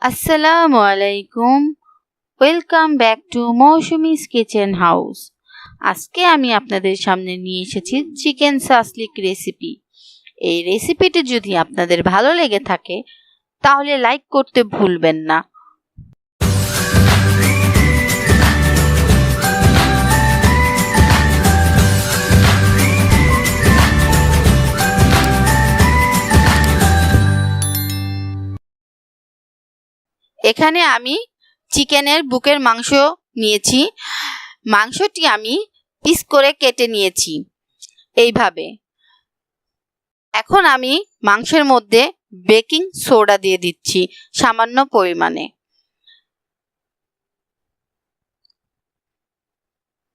আসসালামু আলাইকুম। Welcome back to Mousumi's kitchen house. আজকে আমি আপনাদের সামনে নিয়ে এসেছি চিকেন সাসলিক রেসিপি। এই রেসিপিটি যদি আপনাদের ভালো লেগে থাকে তাহলে লাইক করতে ভুলবেন না। এখানে আমি চিকেনের বুকের মাংস নিয়েছি। মাংসটি আমি পিস করে কেটে নিয়েছি এইভাবে। এখন আমি মাংসের মধ্যে বেকিং সোডা দিয়ে দিচ্ছি সামান্য পরিমাণে।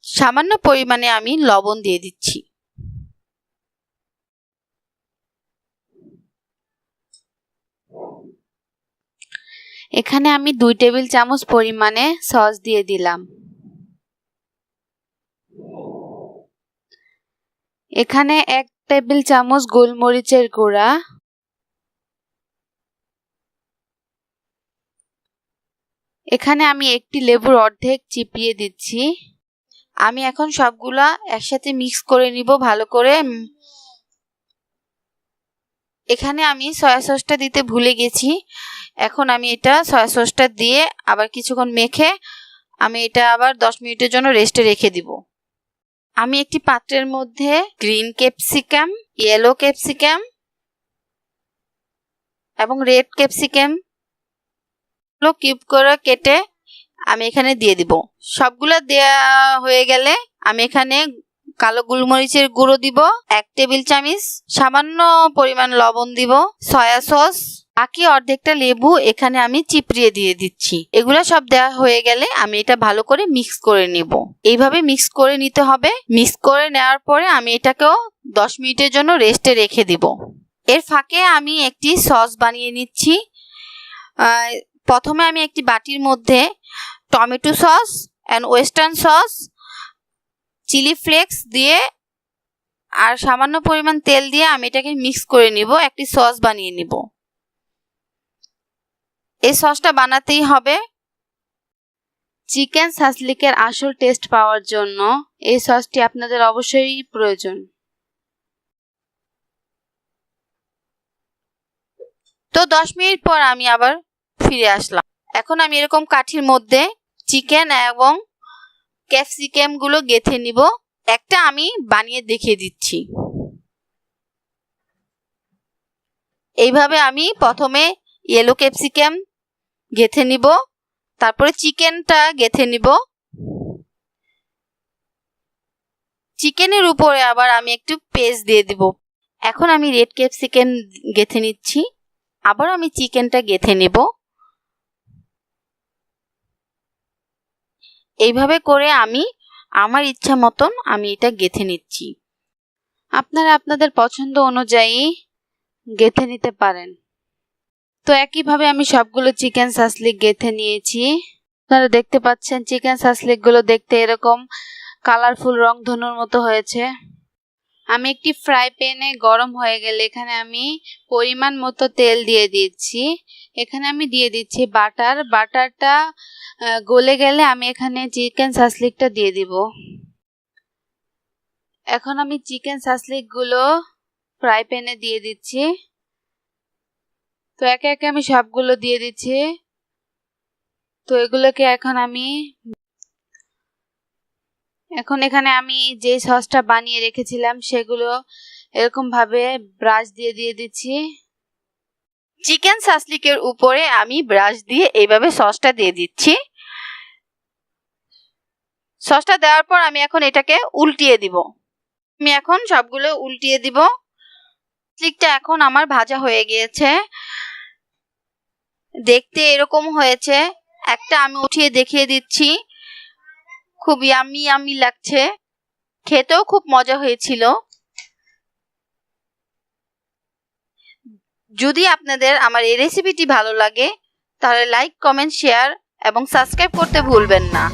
সামান্য পরিমাণে আমি লবণ দিয়ে দিচ্ছি। এখানে আমি 2 টেবিল চামচ পরিমাণে সস দিয়ে দিলাম। এখানে 1 টেবিল চামচ গোলমরিচের গুঁড়া, এখানে আমি একটি লেবুর অর্ধেক চিপিয়ে দিচ্ছি। আমি এখন সবগুলা একসাথে মিক্স করে নিব ভালো করে। এখানে আমি সয়া সসটা দিতে ভুলে গেছি। এখন আমি এটা সয়া সসটা দিয়ে আবার কিছুক্ষণ মেখে আমি এটা আবার 10 মিনিটের জন্য রেস্টে রেখে দিব। আমি একটি পাত্রের মধ্যে গ্রিন ক্যাপসিকাম, ইয়েলো ক্যাপসিকাম এবং রেড ক্যাপসিকাম কিউব করে কেটে আমি এখানে দিয়ে দিব। সবগুলা দেয়া হয়ে গেলে আমি এখানে কালো গোলমরিচের গুঁড়ো দিব 1 টেবিল চামচ, সামান্য পরিমাণ লবণ দিব, সয়া সস, বাকি অর্ধেকটা লেবু এখানে আমি চিপড়িয়ে দিয়ে দিচ্ছি। এগুলা সব দেওয়া হয়ে গেলে আমি এটা ভালো করে মিক্স করে নেব। এইভাবে মিক্স করে নিতে হবে। মিক্স করে নেওয়ার পরে আমি এটাকেও 10 মিনিটের জন্য রেস্টে রেখে দিব। এর ফাঁকে আমি একটি সস বানিয়ে নিচ্ছি। প্রথমে আমি একটি বাটির মধ্যে tomato sauce and western sauce, chilli flakes দিয়ে আর সামান্য পরিমাণ তেল দিয়ে আমি এটাকে মিক্স করে নিব, একটি সস বানিয়ে নিব। এই সসটা বানাতেই হবে। চিকেন সাসলিকের আসল টেস্ট পাওয়ার জন্য এই সসটি আপনাদের অবশ্যই প্রয়োজন। তো 10 মিনিট পর আমি আবার ফিরে আসলাম। এখন আমি এরকম কাঠির মধ্যে চিকেন এবং ক্যাপসিকাম গুলো গেঁথে নিব। একটা আমি বানিয়ে দেখিয়ে দিচ্ছি। এইভাবে আমি প্রথমে ইয়েলো ক্যাপসিকাম গেঁথে নিব, তারপরে চিকেনটা গেঁথে নিব। চিকেনের উপরে আবার আমি একটু পেস্ট দিয়ে দিব। এখন আমি রেড ক্যাপসিকাম গেঁথে নিচ্ছি, আবার আমি চিকেনটা গেঁথে নেব। এইভাবে করে আমি আমার ইচ্ছা মতন আমি এটা গেঁথে নিচ্ছি। আপনারা আপনাদের পছন্দ অনুযায়ী গেঁথে নিতে পারেন। তো একইভাবে আমি সবগুলো চিকেন সাসলিক গেঁথে নিয়েছি। আপনারা দেখতে পাচ্ছেন চিকেন সাসলিক গুলো দেখতে এরকম কালারফুল রংধনুর মতো হয়েছে। আমি একটি ফ্রাই প্যানে গরম হয়ে গেলে এখানে আমি পরিমাণ মতো তেল দিয়ে দিচ্ছি। এখানে আমি দিয়ে দিচ্ছি বাটার। বাটারটা গলে গেলে আমি এখানে চিকেন সাসলিকটা দিয়ে দিব। এখন আমি চিকেন সাসলিক গুলো ফ্রাই প্যানে দিয়ে দিচ্ছি। তো একে একে আমি সবগুলো দিয়ে দিচ্ছি। তো এগুলোকে এখন এখানে আমি যে সসটা বানিয়ে রেখেছিলাম সেগুলো এরকম ভাবে ব্রাশ দিয়ে দিচ্ছি। চিকেন সাসলিকের উপরে আমি ব্রাশ দিয়ে এইভাবে সসটা দিয়ে দিচ্ছি। সসটা দেওয়ার পর আমি এখন এটাকে উল্টিয়ে দিব। আমি এখন সবগুলো উল্টিয়ে দিব। সাসলিকটা এখন আমার ভাজা হয়ে গিয়েছে, দেখতে এরকম হয়েছে। একটা আমি উঠিয়ে দেখিয়ে দিচ্ছি। খুব ইয়াম্মি ইয়াম্মি লাগছে, খেতেও খুব মজা হয়েছিল। যদি আপনাদের আমার এই রেসিপিটি ভালো লাগে তাহলে লাইক, কমেন্ট, শেয়ার এবং সাবস্ক্রাইব করতে ভুলবেন না।